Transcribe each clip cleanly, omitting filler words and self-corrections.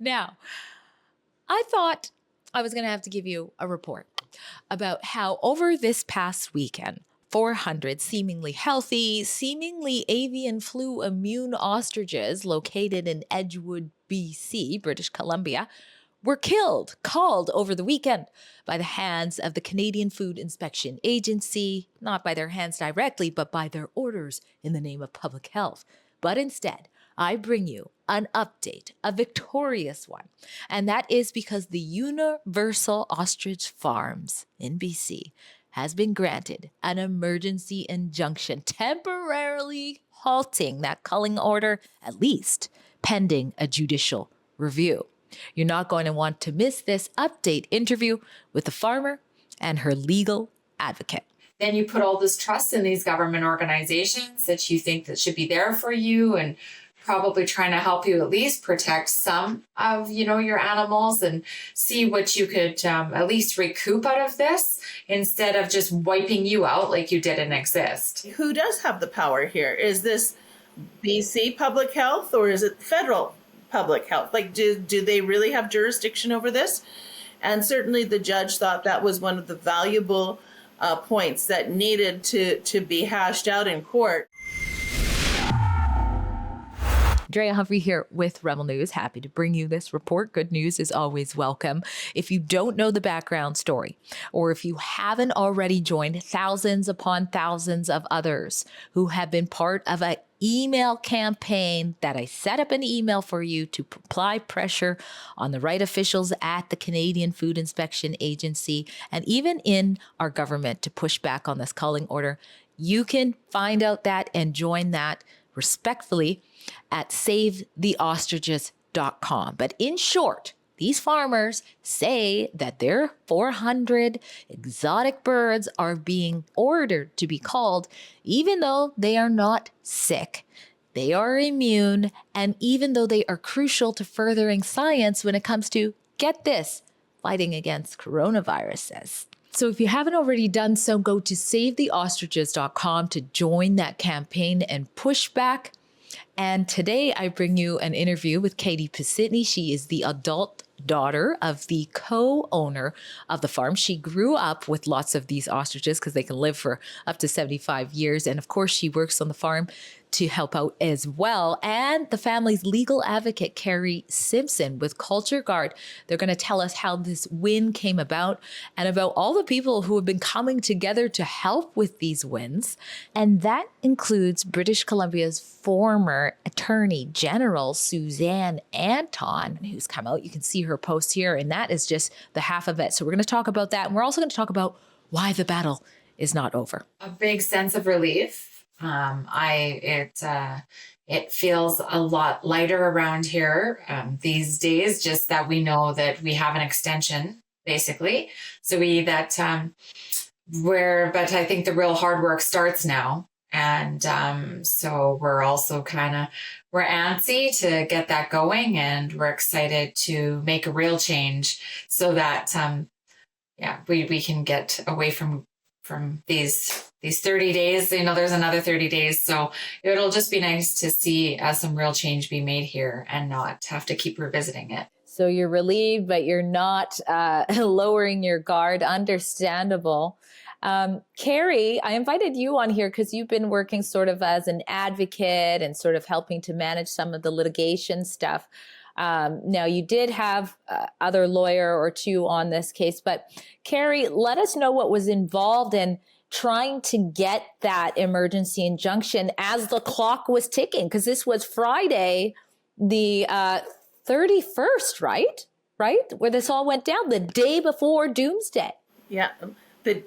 Now, I thought I was going to have to give you a report about how over this past weekend, 400 seemingly healthy, seemingly avian flu immune ostriches located in Edgewood, BC, British Columbia, were culled over the weekend by the hands of the Canadian Food Inspection Agency, not by their hands directly, but by their orders in the name of public health. But instead, I bring you an update, a victorious one. And that is because the Universal Ostrich Farms in BC has been granted an emergency injunction, temporarily halting that culling order, at least pending a judicial review. You're not going to want to miss this update interview with the farmer and her legal advocate. Then you put all this trust in these government organizations that you think that should be there for you and probably trying to help you at least protect some of, your animals and see what you could at least recoup out of this instead of just wiping you out like you didn't exist. Who does have the power here? Is this BC public health or is it federal public health? Like, do they really have jurisdiction over this? And certainly the judge thought that was one of the valuable points that needed to be hashed out in court. Drea Humphrey here with Rebel News. Happy to bring you this report. Good news is always welcome. If you don't know the background story, or if you haven't already joined thousands upon thousands of others who have been part of an email campaign that I set up an email for you to apply pressure on the right officials at the Canadian Food Inspection Agency and even in our government to push back on this culling order, you can find out that and join that respectfully at savetheostriches.com. But in short, these farmers say that their 400 exotic birds are being ordered to be culled, even though they are not sick. They are immune, and even though they are crucial to furthering science when it comes to, get this, fighting against coronaviruses. So if you haven't already done so, go to savetheostriches.com to join that campaign and push back. And today I bring you an interview with Katie Pasitney. She is the adult daughter of the co-owner of the farm. She grew up with lots of these ostriches because they can live for up to 75 years. And of course, she works on the farm to help out as well. And the family's legal advocate, Kari Simpson with Culture Guard. They're going to tell us how this win came about and about all the people who have been coming together to help with these wins. And that includes British Columbia's former Attorney General, Suzanne Anton, who's come out. You can see her post here, and that is just the half of it. So we're going to talk about that. And we're also going to talk about why the battle is not over. A big sense of relief. It feels a lot lighter around here these days, just that we know that we have an extension, basically. So but I think the real hard work starts now. And so we're also we're antsy to get that going, and we're excited to make a real change so that, we can get away from these 30 days, there's another 30 days. So it'll just be nice to see some real change be made here and not have to keep revisiting it. So you're relieved, but you're not lowering your guard. Understandable. Kari, I invited you on here because you've been working sort of as an advocate and sort of helping to manage some of the litigation stuff. Now, you did have other lawyer or two on this case, but Kari, let us know what was involved in trying to get that emergency injunction as the clock was ticking, because this was Friday, the 31st, right? Where this all went down, the day before Doomsday. Yeah.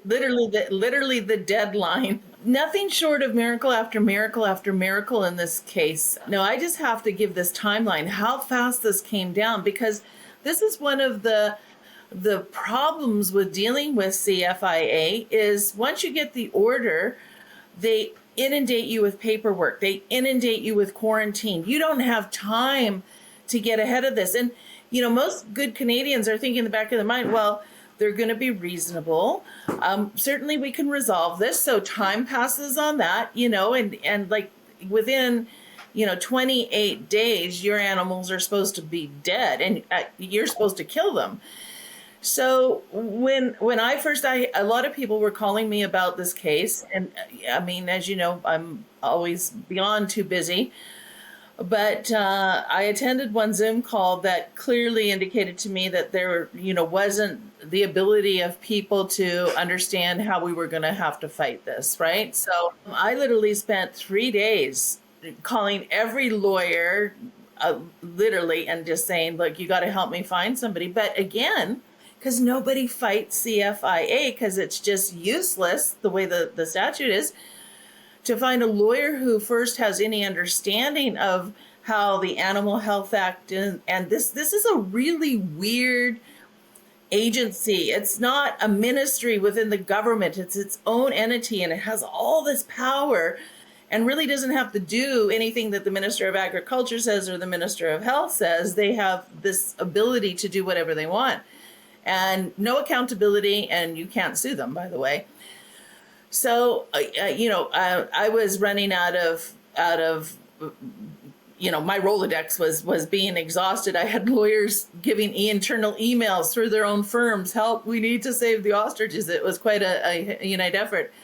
Literally the deadline. Nothing short of miracle after miracle after miracle in this case. No, I just have to give this timeline, how fast this came down, because this is one of the problems with dealing with CFIA is once you get the order, they inundate you with paperwork. They inundate you with quarantine. You don't have time to get ahead of this. And, most good Canadians are thinking in the back of their mind, well, they're going to be reasonable. Certainly we can resolve this. So time passes on that, and like within, 28 days, your animals are supposed to be dead and you're supposed to kill them. So when a lot of people were calling me about this case, and I mean, as you know, I'm always beyond too busy. But I attended one Zoom call that clearly indicated to me that there, wasn't the ability of people to understand how we were going to have to fight this, right? So I literally spent 3 days calling every lawyer, literally, and just saying, look, you got to help me find somebody. But again, because nobody fights CFIA because it's just useless the way the statute is, to find a lawyer who first has any understanding of how the Animal Health Act and this is a really weird agency. It's not a ministry within the government. It's its own entity, and it has all this power and really doesn't have to do anything that the Minister of Agriculture says or the Minister of Health says. They have this ability to do whatever they want and no accountability, and you can't sue them, by the way. So, I was running out of, my Rolodex was being exhausted. I had lawyers giving internal emails through their own firms. Help, we need to save the ostriches. It was quite a unite effort.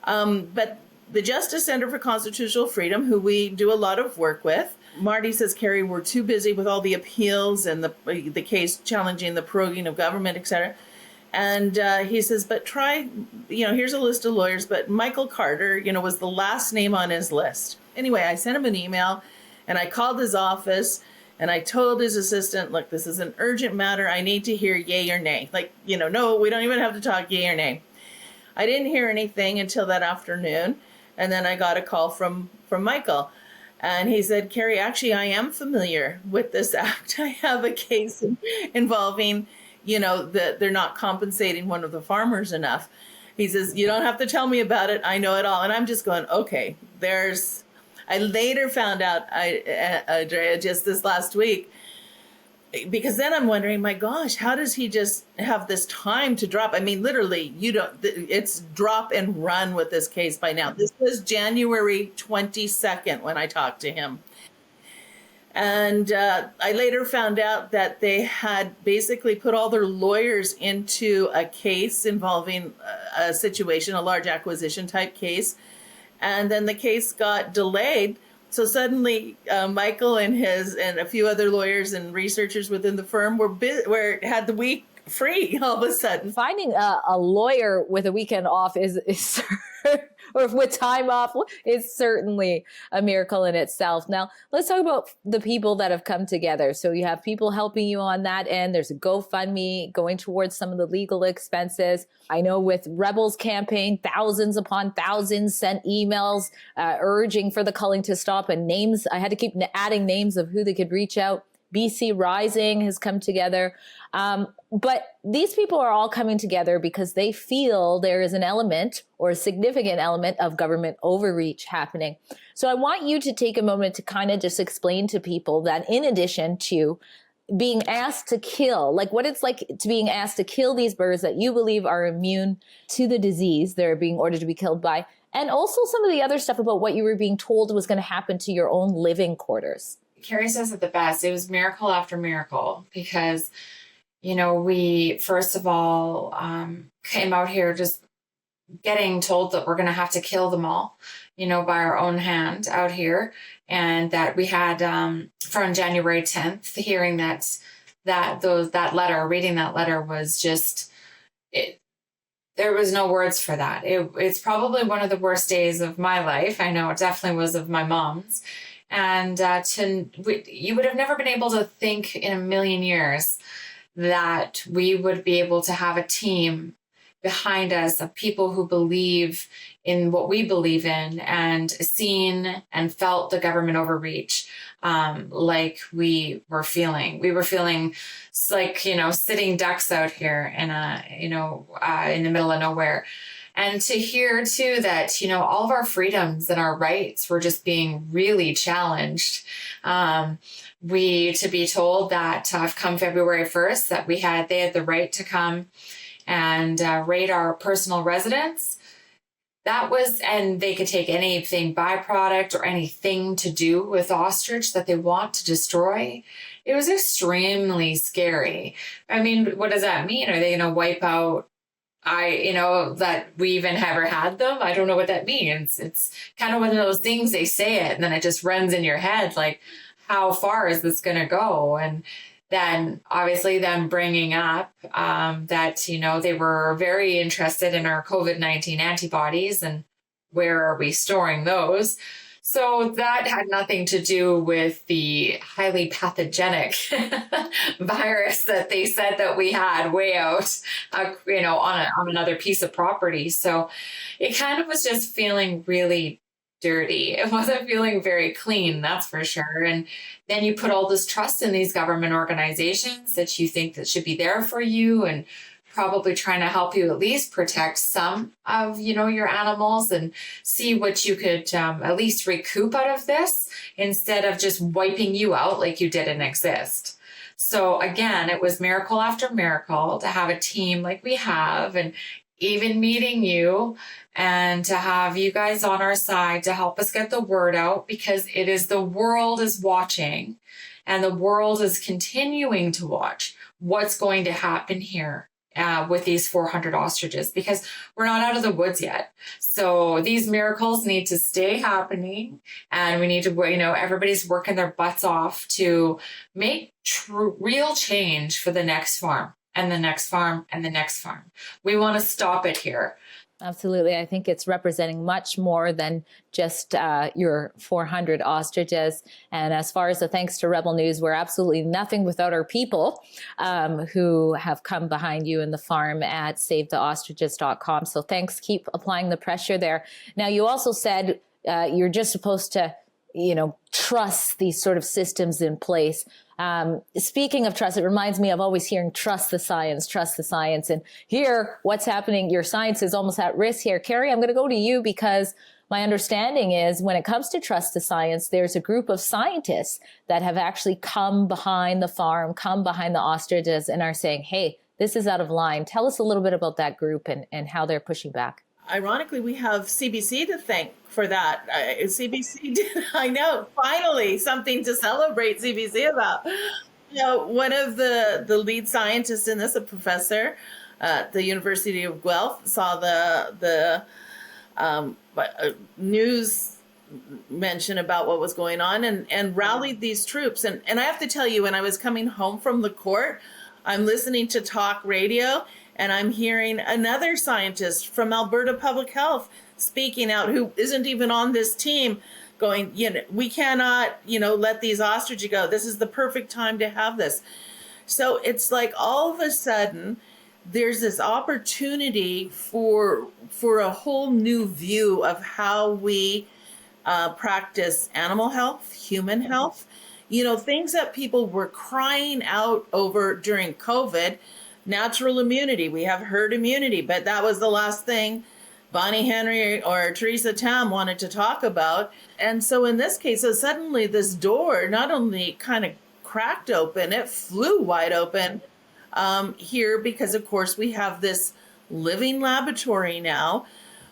But the Justice Center for Constitutional Freedom, who we do a lot of work with, Marty says, Kari, we're too busy with all the appeals and the case challenging the proroguing of government, et cetera. And he says, but try, here's a list of lawyers, but Michael Carter, was the last name on his list. Anyway, I sent him an email and I called his office and I told his assistant, look, this is an urgent matter. I need to hear yay or nay. No, we don't even have to talk yay or nay. I didn't hear anything until that afternoon. And then I got a call from Michael. And he said, Kari, actually, I am familiar with this act. I have a case involving that they're not compensating one of the farmers enough. He says, you don't have to tell me about it. I know it all. And I'm just going, okay, I later found out, Drea, just this last week, because then I'm wondering, my gosh, how does he just have this time to drop? I mean, literally, it's drop and run with this case by now. This was January 22nd when I talked to him. And I later found out that they had basically put all their lawyers into a case involving a situation, a large acquisition type case. And then the case got delayed. So suddenly Michael and a few other lawyers and researchers within the firm had the week free all of a sudden. Finding a lawyer with a weekend off is or with time off is certainly a miracle in itself. Now, let's talk about the people that have come together. So you have people helping you on that end. There's a GoFundMe going towards some of the legal expenses. I know with Rebels campaign, thousands upon thousands sent emails urging for the culling to stop, and names. I had to keep adding names of who they could reach out. BC Rising has come together. But these people are all coming together because they feel there is an element or a significant element of government overreach happening. So I want you to take a moment to kind of just explain to people that in addition to being asked to kill, like what it's like to being asked to kill these birds that you believe are immune to the disease they're being ordered to be killed by, and also some of the other stuff about what you were being told was going to happen to your own living quarters. Kari says it the best. It was miracle after miracle because, we first of all came out here just getting told that we're going to have to kill them all, by our own hand out here. And that we had from January 10th, hearing that letter, reading that letter was just, there was no words for that. It's probably one of the worst days of my life. I know it definitely was of my mom's. And you would have never been able to think in a million years that we would be able to have a team behind us of people who believe in what we believe in and seen and felt the government overreach like we were feeling. We were feeling like, sitting ducks out here in in the middle of nowhere. And to hear, too, that, all of our freedoms and our rights were just being really challenged. To be told that come February 1st, that they had the right to come and raid our personal residence. that was, and they could take anything byproduct or anything to do with ostrich that they want to destroy. It was extremely scary. I mean, what does that mean? Are they going to wipe out that we even ever had them? I don't know what that means. It's kind of one of those things, they say it and then it just runs in your head. Like, how far is this going to go? And then obviously them bringing up that, they were very interested in our COVID-19 antibodies and where are we storing those? So that had nothing to do with the highly pathogenic virus that they said that we had way out, on another piece of property. So it kind of was just feeling really dirty. It wasn't feeling very clean, that's for sure. And then you put all this trust in these government organizations that you think that should be there for you and probably trying to help you at least protect some of, your animals and see what you could at least recoup out of this instead of just wiping you out like you didn't exist. So again, it was miracle after miracle to have a team like we have, and even meeting you and to have you guys on our side to help us get the word out, because the world is watching and the world is continuing to watch what's going to happen here with these 400 ostriches, because we're not out of the woods yet. So these miracles need to stay happening, and we need to, everybody's working their butts off to make real change for the next farm and the next farm and the next farm. We want to stop it here. Absolutely. I think it's representing much more than just your 400 ostriches. And as far as the thanks to Rebel News, we're absolutely nothing without our people who have come behind you in the farm at SaveTheOstriches.com. So thanks. Keep applying the pressure there. Now, you also said you're just supposed to, trust these sort of systems in place. Speaking of trust, it reminds me of always hearing trust the science. And here, what's happening, your science is almost at risk here. Kari, I'm going to go to you, because my understanding is when it comes to trust the science, there's a group of scientists that have actually come behind the farm, come behind the ostriches, and are saying, hey, this is out of line. Tell us a little bit about that group and how they're pushing back. Ironically, we have CBC to thank for that. CBC did, I know, finally something to celebrate CBC about. One of the lead scientists in this, a professor at the University of Guelph, saw the news mention about what was going on and rallied these troops. And I have to tell you, when I was coming home from the court, I'm listening to talk radio, and I'm hearing another scientist from Alberta Public Health speaking out, who isn't even on this team, going, we cannot, let these ostriches go. This is the perfect time to have this. So it's like all of a sudden there's this opportunity for a whole new view of how we practice animal health, human health, things that people were crying out over during COVID. Natural immunity. We have herd immunity, but that was the last thing Bonnie Henry or Teresa Tam wanted to talk about. And so in this case, so suddenly this door not only kind of cracked open, it flew wide open here, because of course we have this living laboratory now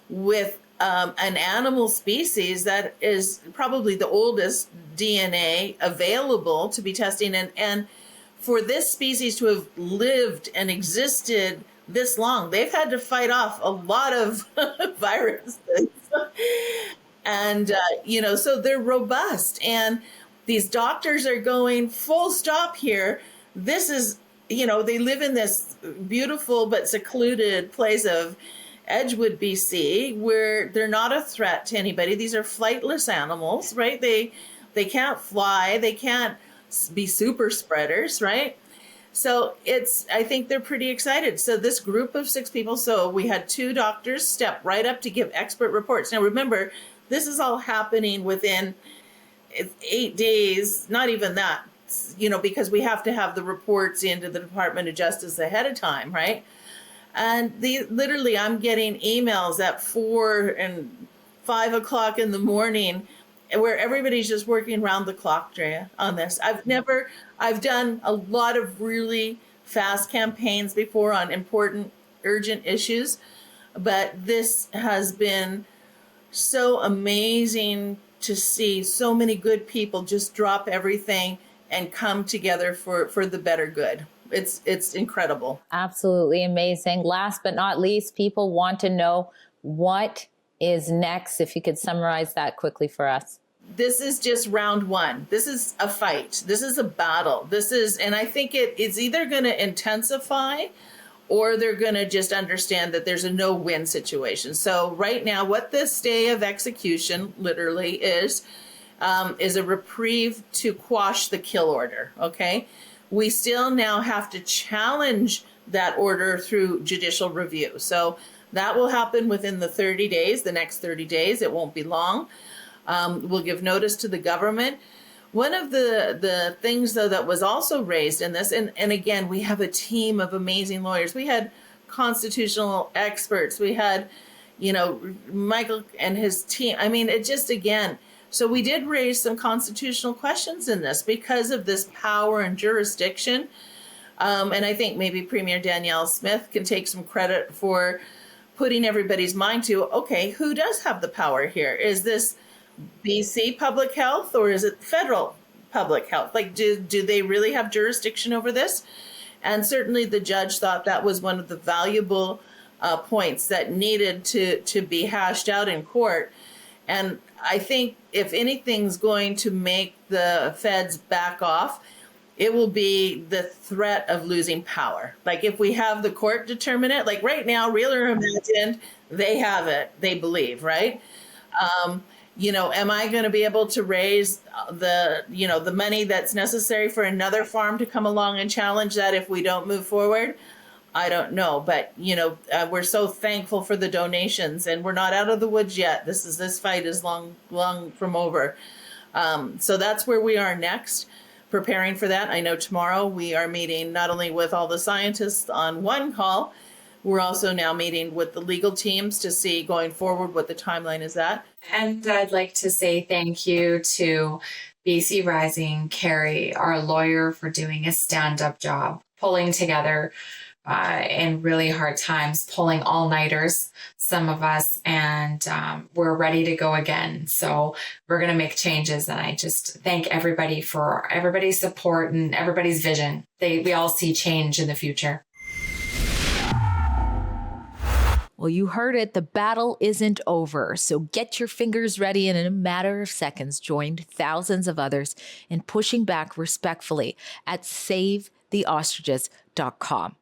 with an animal species that is probably the oldest DNA available to be testing. And for this species to have lived and existed this long, they've had to fight off a lot of viruses. And, so they're robust. And these doctors are going full stop here. This is, they live in this beautiful but secluded place of Edgewood, BC, where they're not a threat to anybody. These are flightless animals, right? They can't fly. They can't be super spreaders, right? So I think they're pretty excited. So this group of 6 people, so we had 2 doctors step right up to give expert reports. Now remember, this is all happening within 8 days, not even that, because we have to have the reports into the Department of Justice ahead of time, right? And literally I'm getting emails at 4 and 5 o'clock in the morning where everybody's just working around the clock, Drea, on this. I've done a lot of really fast campaigns before on important, urgent issues. But this has been so amazing to see so many good people just drop everything and come together for the better good. It's incredible. Absolutely amazing. Last but not least, people want to know what is next. If you could summarize that quickly for us. This is just round one. This is a fight. This is a battle. And I think it's either going to intensify or they're going to just understand that there's a no-win situation. So right now, what this stay of execution literally is a reprieve to quash the kill order, okay? We still now have to challenge that order through judicial review. So that will happen within the 30 days, the next 30 days. It won't be long. We'll give notice to the government. One of the things, though, that was also raised in this, and again, we have a team of amazing lawyers. We had constitutional experts. We had, Michael and his team. I mean, it just, again, so we did raise some constitutional questions in this because of this power and jurisdiction. And I think maybe Premier Danielle Smith can take some credit for putting everybody's mind to, okay, who does have the power here? Is this BC public health or is it federal public health? Like, do they really have jurisdiction over this? And certainly the judge thought that was one of the valuable points that needed to be hashed out in court. And I think if anything's going to make the feds back off, it will be the threat of losing power. Like if we have the court determine it, like right now, real or imagined, they have it, they believe, right? Am I going to be able to raise the money that's necessary for another farm to come along and challenge that if we don't move forward? I don't know, but we're so thankful for the donations, and we're not out of the woods yet. This fight is long from over. So that's where we are next, preparing for that. I know tomorrow we are meeting not only with all the scientists on one call, we're also now meeting with the legal teams to see going forward what the timeline is at. And I'd like to say thank you to BC Rising, Kari, our lawyer, for doing a stand-up job, pulling together in really hard times, pulling all-nighters, some of us, and we're ready to go again. So we're going to make changes, and I just thank everybody for everybody's support and everybody's vision. We all see change in the future. Well, you heard it. The battle isn't over. So get your fingers ready and in a matter of seconds, join thousands of others in pushing back respectfully at SaveTheOstriches.com.